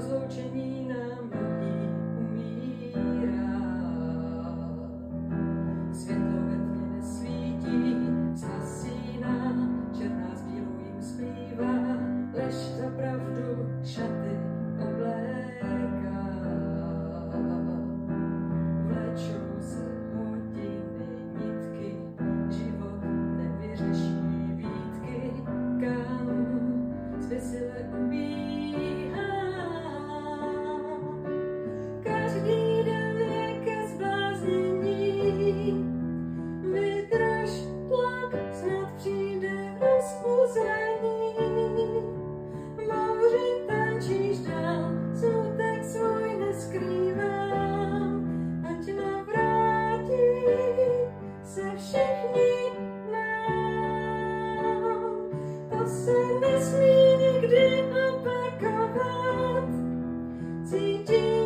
rozloučení nám nutí umírat. Světlo ve tmě nesvítí, zhasíná, černá s bílou jim splývá, lež za pravdu šaty obléká. Vlečou se hodiny, nitky, život nevyřeší výtky, kam zběsile ubíhá. Každý den je ke zbláznění, vydrž tlak, snad přijde rozpuzení. Bouři tančíš dál, smutek svůj neskrývám, ať navrátí se všichni nám. To se nesmí nikdy opakovat, cítím